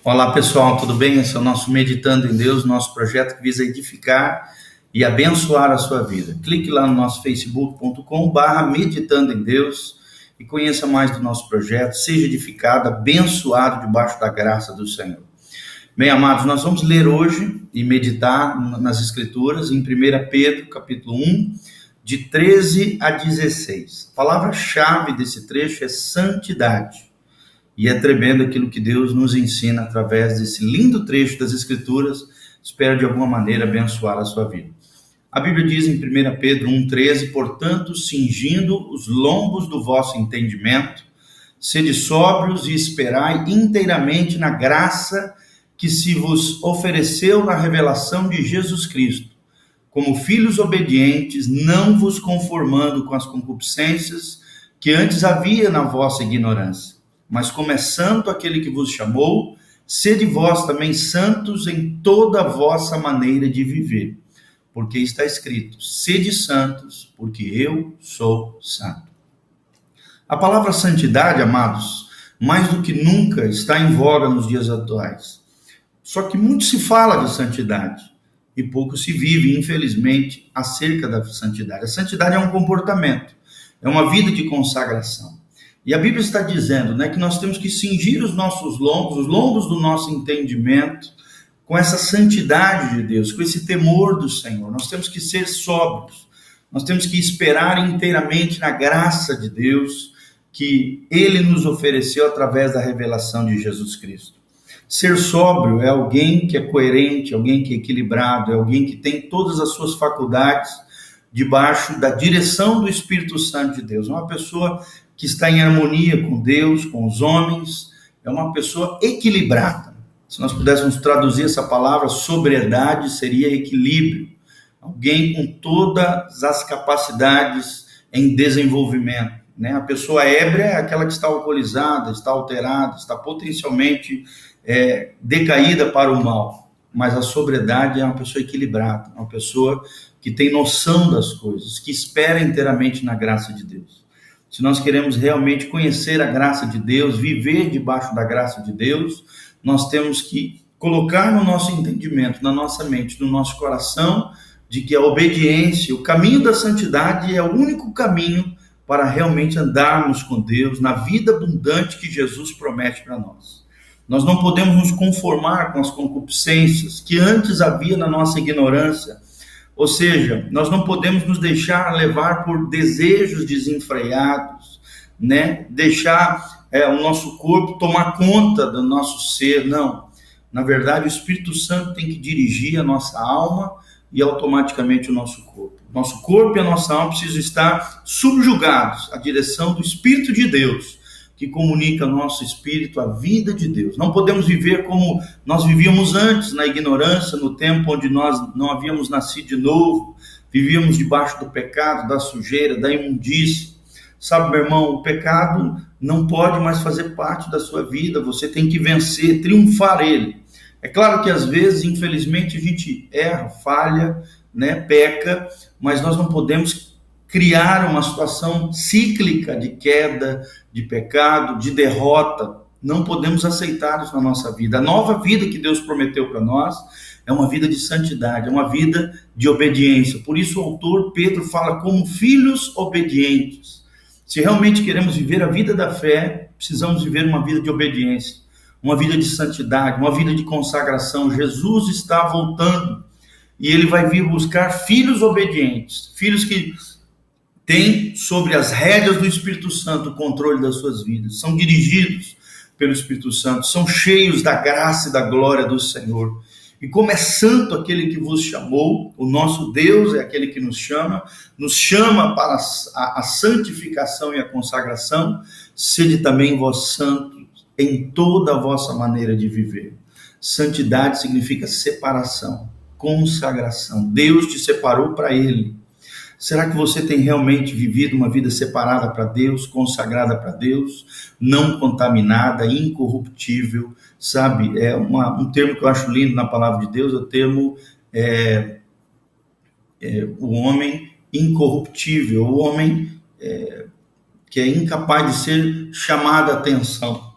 Olá pessoal, tudo bem? Esse é o nosso Meditando em Deus, nosso projeto que visa edificar e abençoar a sua vida. Clique lá no nosso facebook.com/meditando em Deus e conheça mais do nosso projeto, seja edificado, abençoado debaixo da graça do Senhor. Bem, amados, nós vamos ler hoje e meditar nas Escrituras em 1 Pedro, capítulo 1, de 13 a 16. A palavra-chave desse trecho é santidade. E é tremendo aquilo que Deus nos ensina através desse lindo trecho das Escrituras. Espero de alguma maneira abençoar a sua vida. A Bíblia diz em 1 Pedro 1,13: portanto, cingindo os lombos do vosso entendimento, sede sóbrios e esperai inteiramente na graça que se vos ofereceu na revelação de Jesus Cristo, como filhos obedientes, não vos conformando com as concupiscências que antes havia na vossa ignorância. Mas como é santo aquele que vos chamou, sede vós também santos em toda a vossa maneira de viver. Porque está escrito: sede santos, porque eu sou santo. A palavra santidade, amados, mais do que nunca está em voga nos dias atuais. Só que muito se fala de santidade e pouco se vive, infelizmente, acerca da santidade. A santidade é um comportamento, é uma vida de consagração. E a Bíblia está dizendo, que nós temos que cingir os nossos lombos, os lombos do nosso entendimento, com essa santidade de Deus, com esse temor do Senhor. Nós temos que ser sóbrios, nós temos que esperar inteiramente na graça de Deus que Ele nos ofereceu através da revelação de Jesus Cristo. Ser sóbrio é alguém que é coerente, alguém que é equilibrado, é alguém que tem todas as suas faculdades debaixo da direção do Espírito Santo de Deus. É uma pessoa que está em harmonia com Deus, com os homens, é uma pessoa equilibrada. Se nós pudéssemos traduzir essa palavra, sobriedade seria equilíbrio. Alguém com todas as capacidades em desenvolvimento. A pessoa ébria é aquela que está alcoolizada, está alterada, está potencialmente decaída para o mal. Mas a sobriedade é uma pessoa equilibrada, uma pessoa que tem noção das coisas, que espera inteiramente na graça de Deus. Se nós queremos realmente conhecer a graça de Deus, viver debaixo da graça de Deus, nós temos que colocar no nosso entendimento, na nossa mente, no nosso coração, de que a obediência, o caminho da santidade é o único caminho para realmente andarmos com Deus na vida abundante que Jesus promete para nós. Nós não podemos nos conformar com as concupiscências que antes havia na nossa ignorância. Ou seja, nós não podemos nos deixar levar por desejos desenfreados, deixar o nosso corpo tomar conta do nosso ser. Não. Na verdade, o Espírito Santo tem que dirigir a nossa alma e automaticamente o nosso corpo. Nosso corpo e a nossa alma precisam estar subjugados à direção do Espírito de Deus, que comunica ao nosso espírito a vida de Deus. Não podemos viver como nós vivíamos antes, na ignorância, no tempo onde nós não havíamos nascido de novo, vivíamos debaixo do pecado, da sujeira, da imundícia. Sabe, meu irmão, o pecado não pode mais fazer parte da sua vida, você tem que vencer, triunfar ele. É claro que às vezes, infelizmente, a gente erra, falha, peca, mas nós não podemos criar uma situação cíclica de queda, de pecado, de derrota. Não podemos aceitar isso na nossa vida. A nova vida que Deus prometeu para nós é uma vida de santidade, é uma vida de obediência. Por isso o autor Pedro fala como filhos obedientes. Se realmente queremos viver a vida da fé, precisamos viver uma vida de obediência, uma vida de santidade, uma vida de consagração. Jesus está voltando e ele vai vir buscar filhos obedientes, filhos que têm sobre as rédeas do Espírito Santo o controle das suas vidas, são dirigidos pelo Espírito Santo, são cheios da graça e da glória do Senhor. E como é santo aquele que vos chamou, o nosso Deus é aquele que nos chama para a santificação e a consagração, sede também vós santos em toda a vossa maneira de viver. Santidade significa separação, consagração. Deus te separou para Ele. Será que você tem realmente vivido uma vida separada para Deus, consagrada para Deus, não contaminada, incorruptível? Sabe, é um termo que eu acho lindo na palavra de Deus, é o termo o homem incorruptível, o homem que é incapaz de ser chamado a atenção.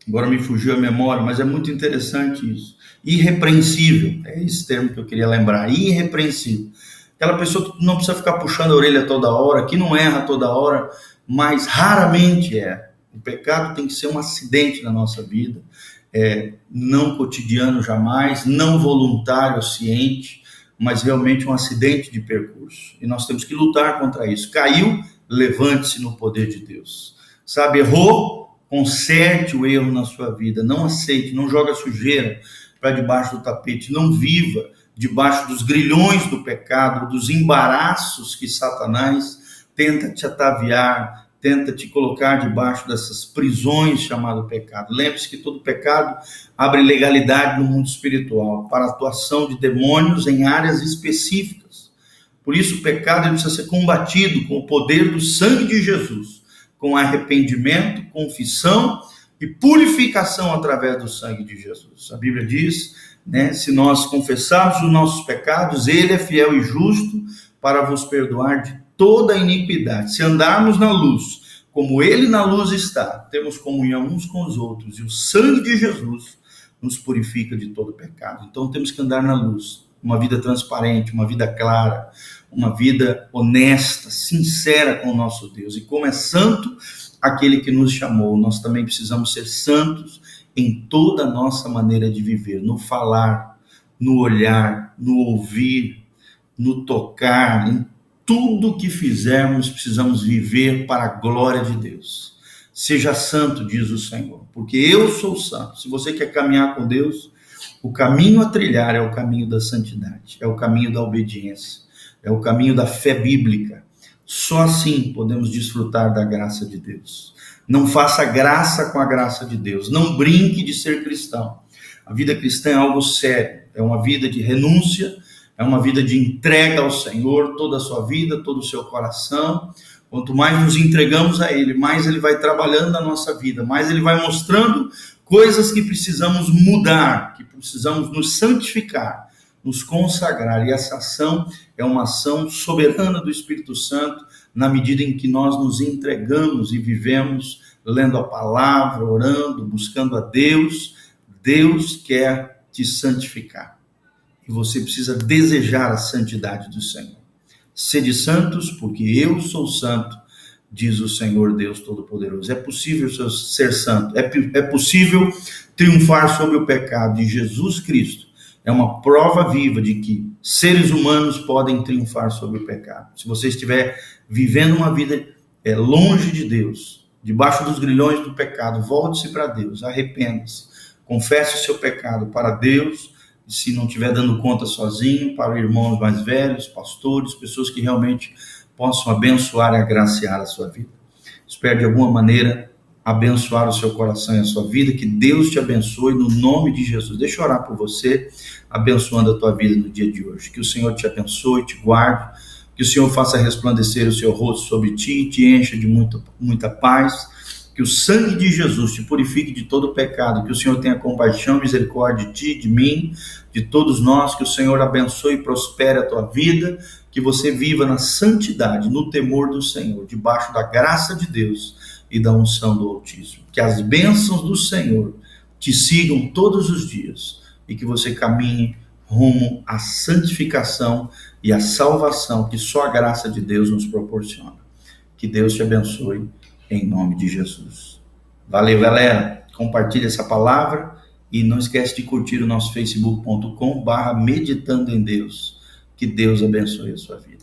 Agora me fugiu a memória, mas é muito interessante isso. Irrepreensível, é esse termo que eu queria lembrar, irrepreensível. Aquela pessoa que não precisa ficar puxando a orelha toda hora, que não erra toda hora, mas raramente é. O pecado tem que ser um acidente na nossa vida, não cotidiano jamais, não voluntário, ciente, mas realmente um acidente de percurso. E nós temos que lutar contra isso. Caiu, levante-se no poder de Deus. Sabe, errou, conserte o erro na sua vida, não aceite, não joga sujeira para debaixo do tapete, não viva debaixo dos grilhões do pecado, dos embaraços que Satanás tenta te ataviar, tenta te colocar debaixo dessas prisões chamado pecado. Lembre-se que todo pecado abre legalidade no mundo espiritual para a atuação de demônios em áreas específicas. Por isso o pecado precisa ser combatido com o poder do sangue de Jesus, com arrependimento, confissão e purificação através do sangue de Jesus. A Bíblia diz, se nós confessarmos os nossos pecados, Ele é fiel e justo para vos perdoar de toda a iniquidade. Se andarmos na luz, como Ele na luz está, temos comunhão uns com os outros, e o sangue de Jesus nos purifica de todo pecado. Então temos que andar na luz, uma vida transparente, uma vida clara, uma vida honesta, sincera com o nosso Deus. E como é santo aquele que nos chamou, nós também precisamos ser santos em toda a nossa maneira de viver, no falar, no olhar, no ouvir, no tocar, em tudo que fizermos, precisamos viver para a glória de Deus. Seja santo, diz o Senhor, porque eu sou santo. Se você quer caminhar com Deus, o caminho a trilhar é o caminho da santidade, é o caminho da obediência, é o caminho da fé bíblica. Só assim podemos desfrutar da graça de Deus. Não faça graça com a graça de Deus. Não brinque de ser cristão. A vida cristã é algo sério. É uma vida de renúncia, é uma vida de entrega ao Senhor, toda a sua vida, todo o seu coração. Quanto mais nos entregamos a Ele, mais Ele vai trabalhando na nossa vida, mais Ele vai mostrando coisas que precisamos mudar, que precisamos nos santificar, nos consagrar. E essa ação é uma ação soberana do Espírito Santo, na medida em que nós nos entregamos e vivemos lendo a palavra, orando, buscando a Deus. Deus quer te santificar. E você precisa desejar a santidade do Senhor. Sede santos, porque eu sou santo, diz o Senhor Deus Todo-Poderoso. É possível ser santo, é possível triunfar sobre o pecado. E Jesus Cristo é uma prova viva de que seres humanos podem triunfar sobre o pecado. Se você estiver vivendo uma vida longe de Deus, debaixo dos grilhões do pecado, volte-se para Deus, arrependa-se, confesse o seu pecado para Deus, e se não estiver dando conta sozinho, para irmãos mais velhos, pastores, pessoas que realmente possam abençoar e agraciar a sua vida. Espero de alguma maneira abençoar o seu coração e a sua vida, que Deus te abençoe no nome de Jesus. Deixa eu orar por você, abençoando a tua vida no dia de hoje. Que o Senhor te abençoe, te guarde, que o Senhor faça resplandecer o seu rosto sobre ti e te encha de muita paz, que o sangue de Jesus te purifique de todo o pecado, que o Senhor tenha compaixão e misericórdia de ti, de mim, de todos nós, que o Senhor abençoe e prospere a tua vida, que você viva na santidade, no temor do Senhor, debaixo da graça de Deus e da unção do Altíssimo. Que as bênçãos do Senhor te sigam todos os dias e que você caminhe rumo à santificação e à salvação que só a graça de Deus nos proporciona. Que Deus te abençoe em nome de Jesus. Valeu, galera. Compartilhe essa palavra e não esquece de curtir o nosso facebook.com/meditando em Deus. Que Deus abençoe a sua vida.